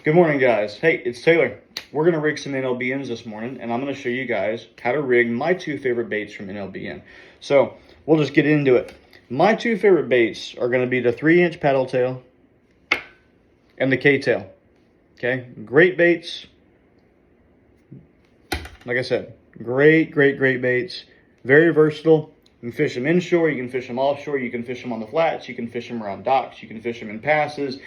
Good morning, guys. Hey, it's Taylor. We're going to rig some NLBNs this morning, and I'm going to show you guys how to rig my two favorite baits from NLBN. So we'll just get into it. My two favorite baits are going to be the 3-inch paddle tail and the K-tail. Okay, great baits. Like I said, great baits. Very versatile. You can fish them inshore, you can fish them offshore, you can fish them on the flats, you can fish them around docks, you can fish them in passes,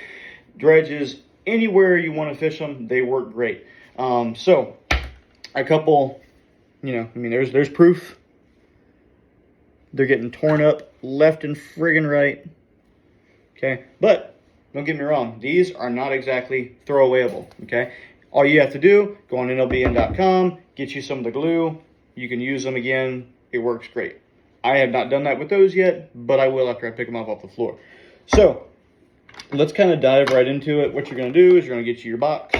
dredges, anywhere you want to fish them, they work great. So a couple, there's proof. They're getting torn up left and friggin' right. Okay, but don't get me wrong, these are not exactly throwawayable. Okay, all you have to do, go on NLBN.com, get you some of the glue. You can use them again. It works great. I have not done that with those yet, but I will after I pick them up off the floor. So let's kind of dive right into it. What you're going to do is you're going to get you your box.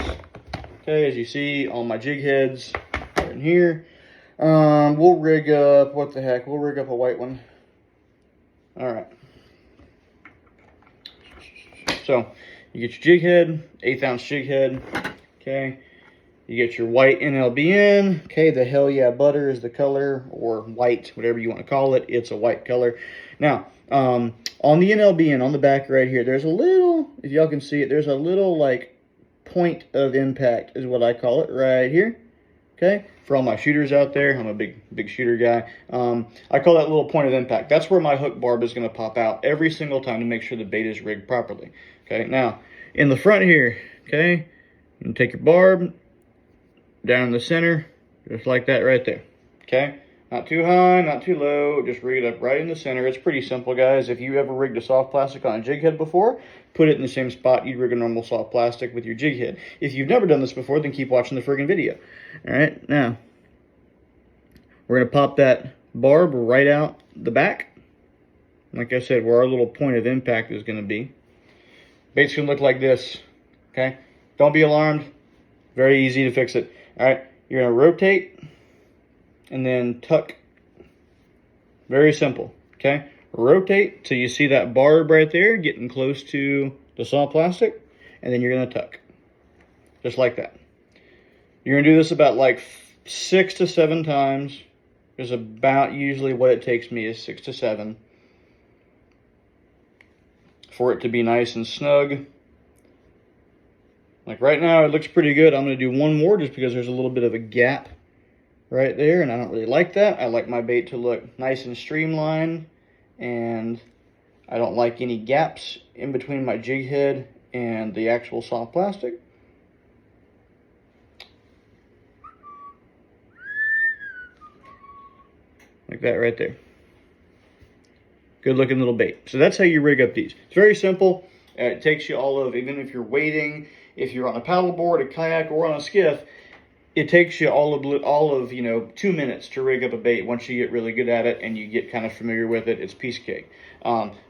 Okay, as you see, all my jig heads are in here. We'll rig up, what the heck, we'll rig up a white one. All right. So you get your jig head, 1/8 ounce jig head. Okay. You get your white NLBN. Okay, the hell yeah butter is the color, or white, whatever you want to call it. It's a white color. Now, on the NLBN, on the back right here, there's a little, if y'all can see it, there's a little like point of impact is what I call it right here. Okay, for all my shooters out there, I'm a big shooter guy. I call that little point of impact. That's where my hook barb is going to pop out every single time to make sure the bait is rigged properly. Okay, now in the front here, okay, you can take your barb down in the center, just like that right there. Okay, not too high, not too low, just rig it up right in the center. It's pretty simple, guys. If you ever rigged a soft plastic on a jig head before, put it in the same spot you'd rig a normal soft plastic with your jig head. If you've never done this before, then keep watching the friggin' video. All right, now we're gonna pop that barb right out the back. Like I said, where our little point of impact is gonna be. Bait's gonna look like this. Okay, don't be alarmed. Very easy to fix it. All right, you're gonna rotate and then tuck. Very simple. Okay, rotate till you see that barb right there getting close to the soft plastic, and then you're gonna tuck, just like that. You're gonna do this about like 6 to 7 times. Is about usually what it takes me is 6 to 7 for it to be nice and snug. Like right now, it looks pretty good. I'm going to do one more just because there's a little bit of a gap right there, and I don't really like that. I like my bait to look nice and streamlined, and I don't like any gaps in between my jig head and the actual soft plastic. Like that right there. Good looking little bait. So that's how you rig up these. It's very simple. It takes you all of, even if you're wading, if you're on a paddleboard, a kayak, or on a skiff, it takes you all of 2 minutes to rig up a bait. Once you get really good at it and you get kind of familiar with it, it's piece cake.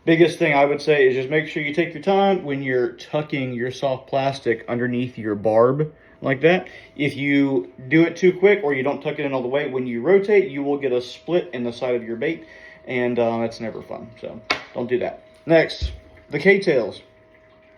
Biggest thing I would say is just make sure you take your time when you're tucking your soft plastic underneath your barb like that. If you do it too quick or you don't tuck it in all the way, when you rotate, you will get a split in the side of your bait, and it's never fun. So don't do that. Next, the K-tails.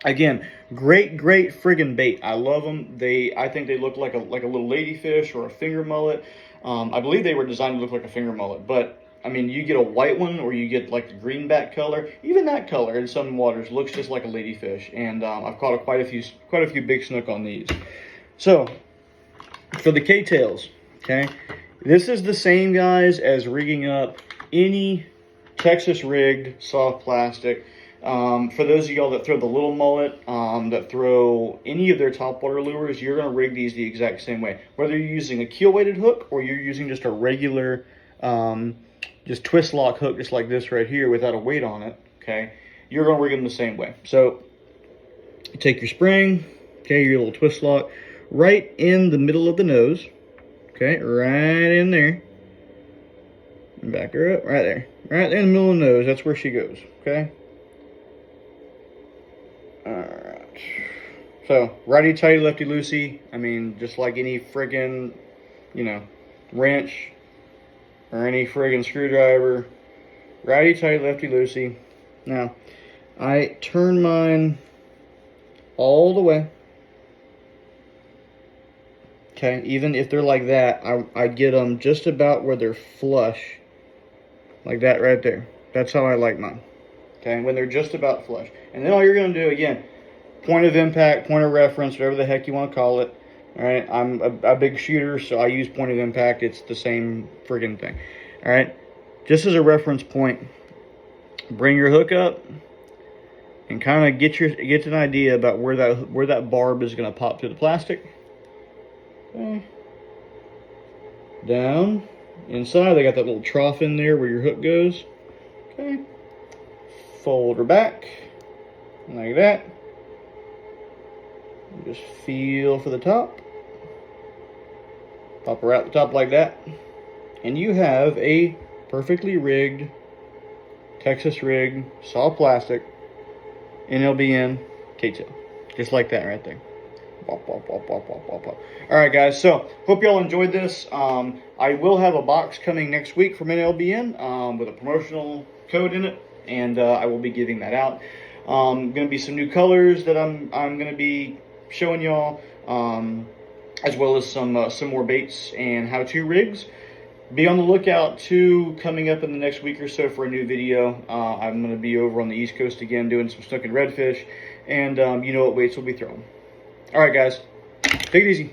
Again, great friggin' bait. I love them. I think they look like a little ladyfish or a finger mullet. I believe they were designed to look like a finger mullet, but I mean, you get a white one or you get like the greenback color. Even that color in some waters looks just like a ladyfish, and I've caught quite a few big snook on these. So for the K-tails, okay, this is the same, guys, as rigging up any Texas rigged soft plastic. For those of y'all that throw the little mullet, that throw any of their topwater lures, you're going to rig these the exact same way. Whether you're using a keel weighted hook or you're using just a regular, just twist lock hook, just like this right here without a weight on it, okay, you're going to rig them the same way. So you take your spring, okay, your little twist lock, right in the middle of the nose, okay, right in there. Back her up, right there in the middle of the nose. That's where she goes, okay. Alright, so righty tighty, lefty loosey. I mean, just like any friggin', wrench or any friggin' screwdriver, righty tighty, lefty loosey. Now, I turn mine all the way Okay, even if they're like that, I get them just about where they're flush. Like that right there. That's how I like mine. Okay, when they're just about flush. And then all you're going to do, again, point of impact, point of reference, whatever the heck you want to call it. All right, I'm a big shooter, so I use point of impact. It's the same friggin' thing. All right, just as a reference point, bring your hook up and kind of get an idea about where that barb is going to pop through the plastic. Okay. Down inside, they got that little trough in there where your hook goes. Okay. Fold her back like that. Just feel for the top. Pop her out the top like that. And you have a perfectly rigged, Texas rigged, saw plastic, NLBN K-tail. Just like that right there. Bop, bop, bop, bop, bop, bop, bop. All right, guys. So, hope y'all enjoyed this. I will have a box coming next week from NLBN with a promotional code in it, and I will be giving that out. Going to be some new colors that I'm going to be showing y'all, as well as some more baits and how-to rigs. Be on the lookout too, coming up in the next week or so for a new video. I'm going to be over on the East Coast again doing some snook and redfish, and you know what weights we'll be throwing. All right, guys, take it easy.